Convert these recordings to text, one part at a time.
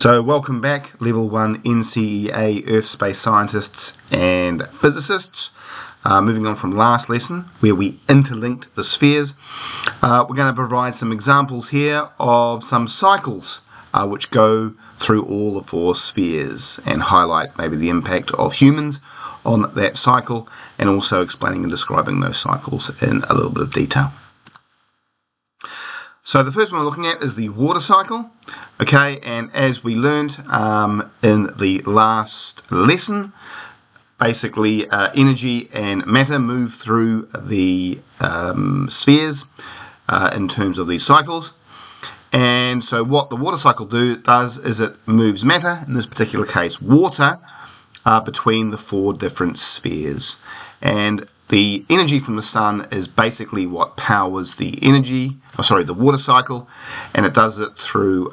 So welcome back, Level 1 NCEA Earth Space Scientists and Physicists. Moving on from last lesson where we interlinked the spheres, we're going to provide some examples here of some cycles which go through all the four spheres and highlight maybe the impact of humans on that cycle, and also explaining and describing those cycles in a little bit of detail. So the first one we're looking at is the water cycle. Okay, and as we learned in the last lesson, basically energy and matter move through the spheres in terms of these cycles. And so what the water cycle does is it moves matter, in this particular case water, between the four different spheres. And the energy from the sun is basically what powers the the water cycle, and it does it through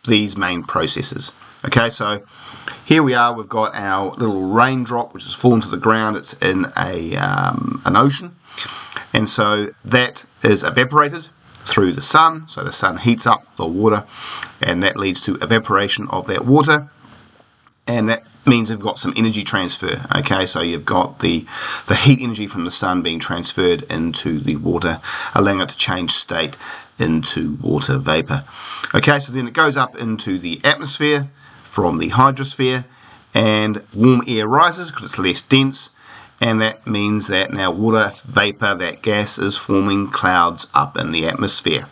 these main processes. Okay, so here we are, we've got our little raindrop which has fallen to the ground. It's in an ocean, and so that is evaporated through the sun. So the sun heats up the water, and that leads to evaporation of that water, and that means we've got some energy transfer. Okay, so you've got the heat energy from the sun being transferred into the water, allowing it to change state into water vapor. Okay, so then it goes up into the atmosphere from the hydrosphere, and warm air rises because it's less dense, and that means that now water vapor, that gas, is forming clouds up in the atmosphere.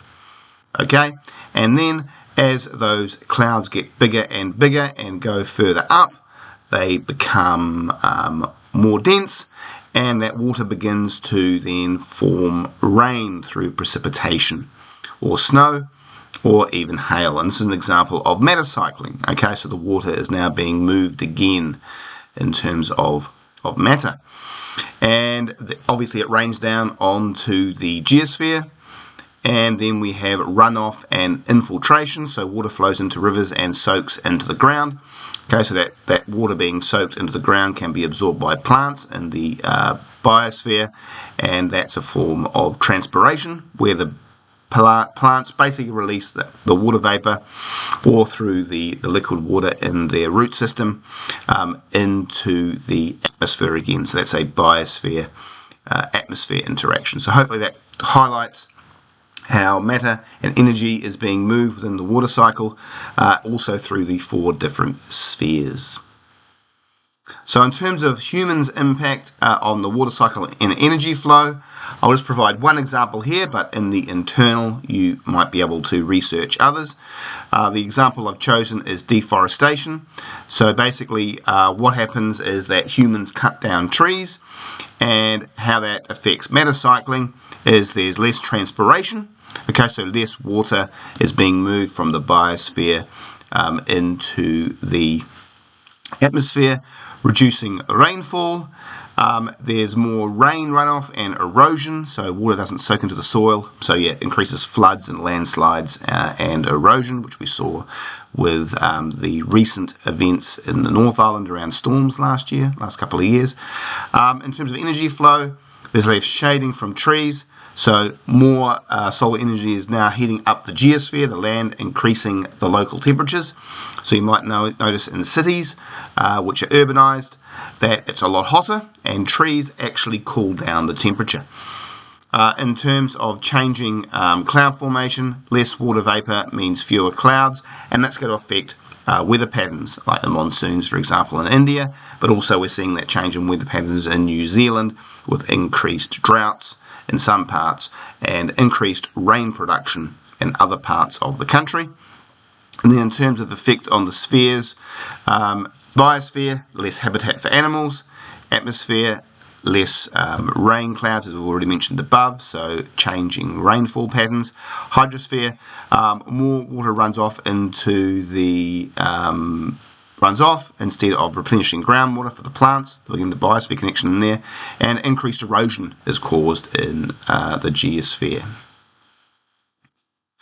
Okay, and then as those clouds get bigger and bigger and go further up, they become more dense, and that water begins to then form rain through precipitation or snow or even hail. And this is an example of matter cycling. Okay, so the water is now being moved again in terms of matter. And obviously it rains down onto the geosphere, and then we have runoff and infiltration. So water flows into rivers and soaks into the ground. Okay, so that water being soaked into the ground can be absorbed by plants in the biosphere, and that's a form of transpiration where the plants basically release the water vapor, or through the liquid water in their root system, into the atmosphere again. So that's a biosphere atmosphere interaction. So hopefully that highlights how matter and energy is being moved within the water cycle, also through the four different spheres. So in terms of humans' impact on the water cycle and energy flow, I'll just provide one example here, but in the internal you might be able to research others. The example I've chosen is deforestation. So basically what happens is that humans cut down trees, and how that affects matter cycling is there's less transpiration. Okay, so less water is being moved from the biosphere into the atmosphere, reducing rainfall. There's more rain runoff and erosion, so water doesn't soak into the soil. So yeah, it increases floods and landslides and erosion, which we saw with the recent events in the North Island around storms last couple of years. In terms of energy flow, there's less shading from trees, so more solar energy is now heating up the geosphere, the land, increasing the local temperatures. So you might notice in cities which are urbanized that it's a lot hotter, and trees actually cool down the temperature. In terms of changing cloud formation, less water vapor means fewer clouds, and that's going to affect weather patterns, like the monsoons, for example, in India, but also we're seeing that change in weather patterns in New Zealand with increased droughts in some parts and increased rain production in other parts of the country. And then in terms of effect on the spheres, biosphere, less habitat for animals; atmosphere, less rain clouds, as we've already mentioned above, so changing rainfall patterns; hydrosphere, more water runs off into the instead of replenishing groundwater for the plants, again the biosphere connection in there; and increased erosion is caused in the geosphere.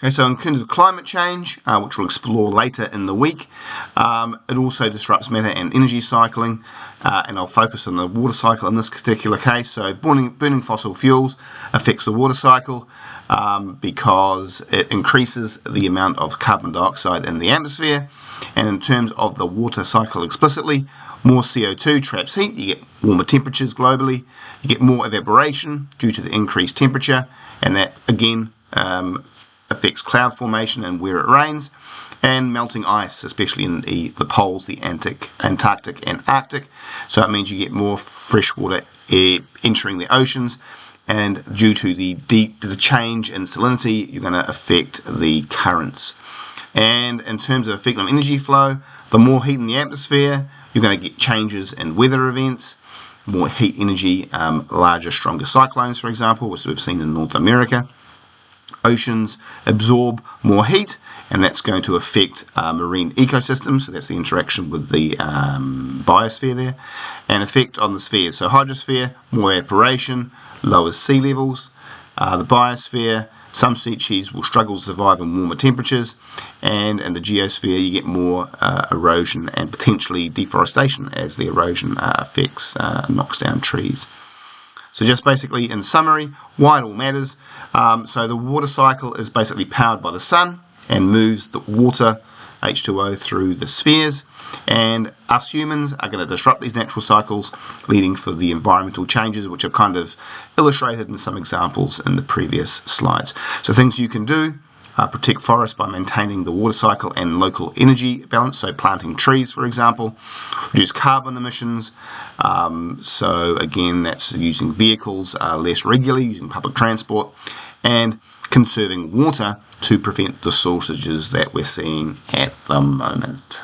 Okay, so in terms of climate change, which we'll explore later in the week, it also disrupts matter and energy cycling, and I'll focus on the water cycle in this particular case. So burning fossil fuels affects the water cycle because it increases the amount of carbon dioxide in the atmosphere, and in terms of the water cycle explicitly, more CO2 traps heat, you get warmer temperatures globally, you get more evaporation due to the increased temperature, and that again affects cloud formation and where it rains, and melting ice, especially in the poles, the Antarctic and Arctic. So it means you get more freshwater air entering the oceans, and due to the change in salinity, you're going to affect the currents. And in terms of effect on energy flow, the more heat in the atmosphere, you're going to get changes in weather events, more heat energy, larger, stronger cyclones, for example, which we've seen in North America. Oceans absorb more heat, and that's going to affect marine ecosystems, so that's the interaction with the biosphere there, and effect on the spheres. So hydrosphere, more evaporation, lowers sea levels. The biosphere, some species will struggle to survive in warmer temperatures, and in the geosphere you get more erosion and potentially deforestation as the erosion affects, knocks down trees. So just basically in summary, why it all matters. So the water cycle is basically powered by the sun and moves the water, H2O, through the spheres, and us humans are going to disrupt these natural cycles, leading for the environmental changes which are kind of illustrated in some examples in the previous slides. So things you can do: protect forests by maintaining the water cycle and local energy balance, so planting trees, for example. Reduce carbon emissions, so again that's using vehicles less regularly, using public transport, and conserving water to prevent the shortages that we're seeing at the moment.